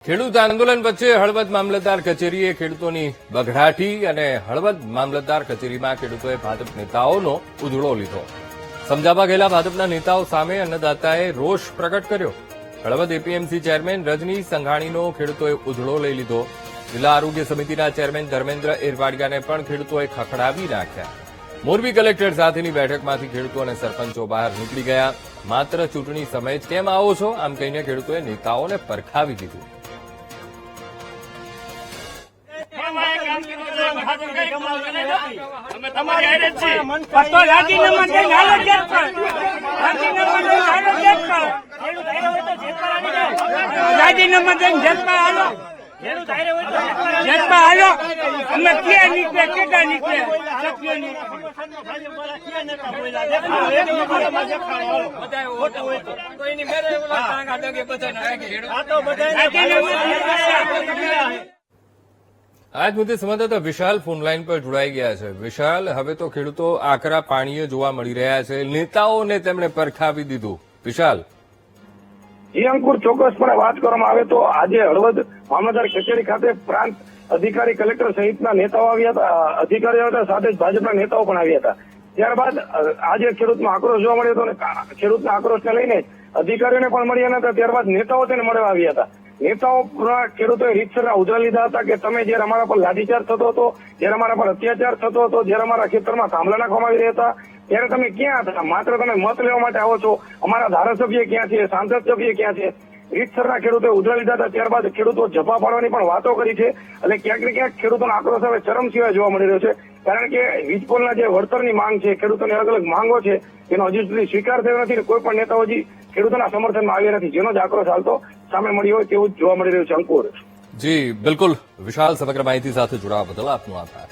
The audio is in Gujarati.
ખેડૂત આંદોલન વચ્ચે હળવદ મામલતદાર કચેરીએ ખેડૂતોની બઘડાટી અને હળવદ મામલતદાર કચેરીમાં ખેડૂતોએ ભાજપ નેતાઓનો ઉધડો લીધો. સમજાવવા ગયેલા ભાજપના નેતાઓ સામે અન્નદાતાએ રોષ પ્રગટ કર્યો. હળવદ એપીએમસી ચેરમેન રજની સંઘાણીનો ખેડૂતોએ ઉધડો લઈ લીધો. જિલ્લા આરોગ્ય સમિતિના ચેરમેન ધર્મેન્દ્ર એરવાડિયાને પણ ખેડૂતોએ ખખડાવી નાખ્યા. મોરબી કલેક્ટર સાથેની બેઠકમાંથી ખેડૂતો અને સરપંચો બહાર નીકળી ગયા. માત્ર ચૂંટણી સમયે જ કેમ આવો છો, આમ કહીને ખેડૂતોએ નેતાઓને પરખાવી દીધું. આજ મુદ્દે સંવાદદાતા વિશાલ ફોનલાઈન પર જોડાઈ ગયા છે. વિશાલ, હવે તો ખેડૂતો આકરા પાણીએ જોવા મળી રહ્યા છે. નેતાઓને તેમણે પરખાવી દીધું. વિશાલ, અંકુર, ચોક્કસપણે વાત કરવામાં આવે તો આજે હળવદ મામલતદાર કચેરી ખાતે પ્રાંત અધિકારી, કલેક્ટર સહિતના નેતાઓ આવ્યા હતા, અધિકારીઓ હતા, સાથે જ ભાજપના નેતાઓ પણ આવ્યા હતા. ત્યારબાદ આજે ખેડૂતનો આક્રોશ જોવા મળ્યો હતો અને ખેડૂતના આક્રોશને લઈને અધિકારીઓને પણ મળ્યા હતા. ત્યારબાદ નેતાઓ તેને મળવા આવ્યા હતા. નેતાઓ ખેડૂતોએ રીતસરના ઉધડા લીધા હતા કે તમે જયારે અમારા પર લાઠીચાર્જ થતો હતો, જયારે અમારા પર અત્યાચાર થતો હતો, જયારે અમારા ખેતરમાં થાંભલા નાખવામાં આવી રહ્યા હતા, ત્યારે તમે ક્યાં હતા? માત્ર તમે મત લેવા માટે આવો છો. અમારા ધારાસભ્ય ક્યાં છે, સાંસદ સભ્ય ક્યાં છે? રીતસરના ખેડૂતોએ ઉધડા લીધા હતા. ત્યારબાદ ખેડૂતો જફા પાડવાની પણ વાતો કરી છે. એટલે ક્યાંક ને ક્યાંક ખેડૂતોનો આક્રોશ હવે ચરમ સિવાય જોવા મળી રહ્યો છે. કારણ કે વીજપોલના જે વળતરની માંગ છે, ખેડૂતોની અલગ અલગ માંગો છે, એનો હજી સુધી સ્વીકાર થયો નથી. કોઈ પણ નેતાઓ હજી ખેડૂતોના સમર્થનમાં આવ્યા નથી, જેનો જ આક્રોશ હાલતો સામે મળી હોય તેવું જ જોવા મળી રહ્યું છે. અંકુર, જી બિલકુલ. વિશાલ, સમગ્ર માહિતી સાથે જોડાવા બદલ આપનો આભાર.